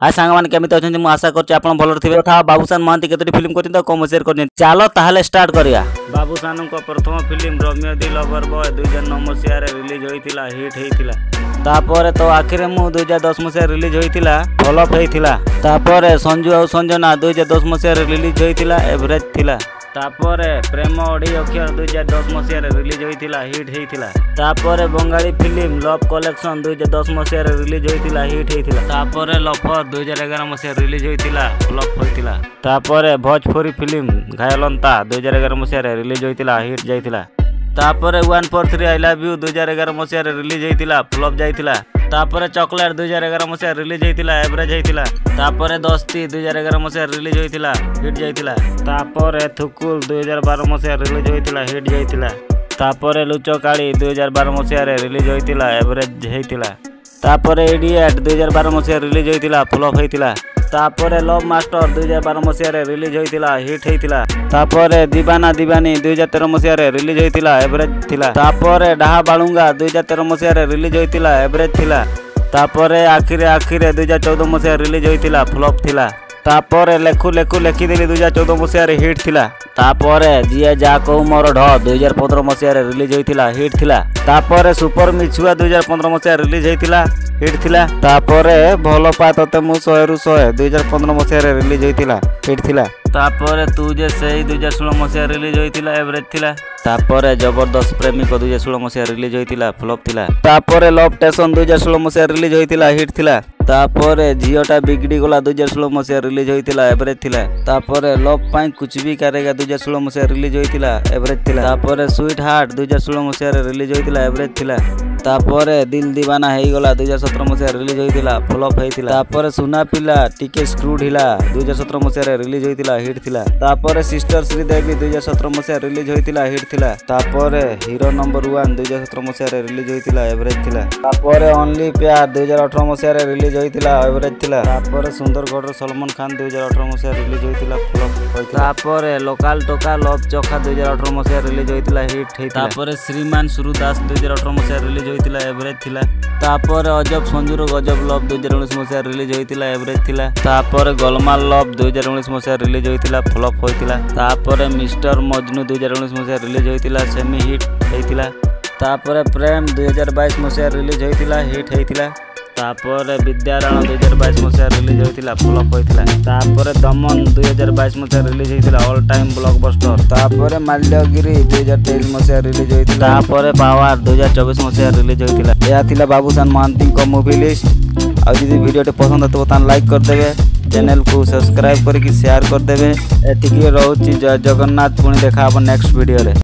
हाय सांग मैंने केमिति अछंती मु आशा करछि आपण भलर थिबे। था बाबूसान महांती केतोटी फिल्म करथिन त कम शेयर करथिन। चलो ताहले स्टार्ट करिया। बाबूसान को प्रथम फिल्म रोमियो दी लवर बॉय 2009 मसिया रे रिलीज होइतिला, हिट हेइतिला। तापर तो आखिर मु 2010 मसिया रिलीज होइतिला, फ्लॉप हेइतिला। तापर संजू और संजना 2010 मसिया रे रिलीज होइतिला, एवरेज थिला। तापर प्रेम ओडी अक्षर 2010 मसिया रे रिलीज होइतिला, हिट हेइतिला। तापर बंगाली फिल्म लव कलेक्शन 2010 मसिया रे रिलीज होइतिला, हिट हेइतिला। तापर लफर 2011 मसिया रिलीज होइतिला, फ्लॉप होइतिला। तापर भोजपुरी फिल्म घायलंता 2011 मसिया रे रिलीज होइतिला, हिट जाइतिला। तापर 143 आई लव यू 2011 मसिया रे रिलीज होइतिला, फ्लॉप जाइतिला। तापर चॉकलेट 2011 मसिया रिलीज होइतिला, एवरेज होइतिला। तापर दोस्ती 2011 मसिया रिलीज होइतिला, हिट जाइतिला। तापर थुकुल 2012 मसिया रिलीज होइतिला, हिट जाइतिला। तापर लुचकाली 2012 मसिया रिलीज होइतिला, एवरेज होइतिला। तापर इडियट 2012 मसिया रिलीज होइतिला, फ्लॉप होइतिला। तापर लव मास्टर 2012 मसिया रिलीज होइतिला, हिट होइतिला। तापर दीवाना दीवानी 2013 मसिया रिलीज होइतिला, एवरेज थिला। तापर डाहा बालुंगा 2013 मसिया रिलीज होइतिला, एवरेज थिला। तापर आखिरे आखिरे 2014 मसिया रिलीज होइतिला, फ्लॉप थिला। तापर लेखु लेखु लेखिदेली 2014 मसिया हिट थिला। तापर जिए जा कहू मोर ढ 2015 मसिया रिलीज होइतिला, हिट थिला। तापर सुपर मिछुआ 2015 मसिया रिलीज होइतिला, हिट थिला। तापर भल पा तते मु 100 रु 100 2015 मसिया रिलीज होइतिला, हिट थिला। तापर तू जे सेई 2016 मसिया रिलीज होइतिला, एवरेज थिला। तापर जबरदस्त प्रेमिक 2016 मसिया रिलीज होइतिला, फ्लॉप थिला। तापर लव स्टेशन 2016 मसिया रिलीज होइतिला, हिट थिला। तापर झियोटा बिगड़ी गला 2016 मसिया रिलीज होइतिला, एवरेज थिला। तापर लव पाई कुछ भी करेगा 2016 मसिया रिलीज होइतिला, एवरेज थिला। तापर स्वीट हार्ट 2016 मसिया रिलीज होइतिला, एवरेज थिला। तापर दिल दीवाना हेई गला 2017 मसिया रिलीज होइतिला, फ्लॉप हेइतिला। तापर सुना पिला टिके स्क्रू ढिला 2017 मसिया रिलीज होइतिला, हिट थिला। तापर सिस्टर श्रीदेवी 2017 मसिया रिलीज होइतिला, हिट थिला। तापर हीरो नंबर 1 2017 मसिया रिलीज होइतिला, एवरेज थिला। तापर ओनली प्यार 2018 मसिया रिलीज होइतिला, एवरेज थिला। तापर सुंदरगढ़ सलमान खान 2018 मसिया रिलीज होइतिला, फ्लॉप होइतिला। तापर लोकल टोका लव चोखा 2018 मसिया रिलीज होइतिला, हिट हेइतिला। तापर श्रीमान सुरुदास 2018 मसिया रिलीज होइतिला, एवरेज थिला। तापर अजब संजूर गजब लव 2019 मसिया रिलीज होइतिला, एवरेज थिला। तापर गोलमाल लव 2019 मसिया रिलीज होइतिला, फ्लॉप होइतिला। तापर मिस्टर मजनू 2019 मसिया रिलीज होइतिला, सेमी हिट हेइतिला। तापर प्रेम 2022 मसिया रिलीज होइतिला, हिट हेइतिला। तापर विद्यारायण 2022 मसिया रिलीज होइतिला, फ्लॉप होइतिला। तापर दमन 2022 मसिया रिलीज होइतिला, ऑल टाइम ब्लॉकबस्टर। तापर माल्यगिरी 2023 मसिया रिलीज होइतिला। तापर पावर 2024 मसिया रिलीज होइतिला। या थिला बाबूसान महांती को मूवी लिस्ट। आ जदि वीडियो पसंद आतो तान लाइक कर देबे, चैनल को सब्सक्राइब करके शेयर कर देबे। एतिकी रहउची जय जगन्नाथ। पुणी देखा नेक्स्ट वीडियो रे।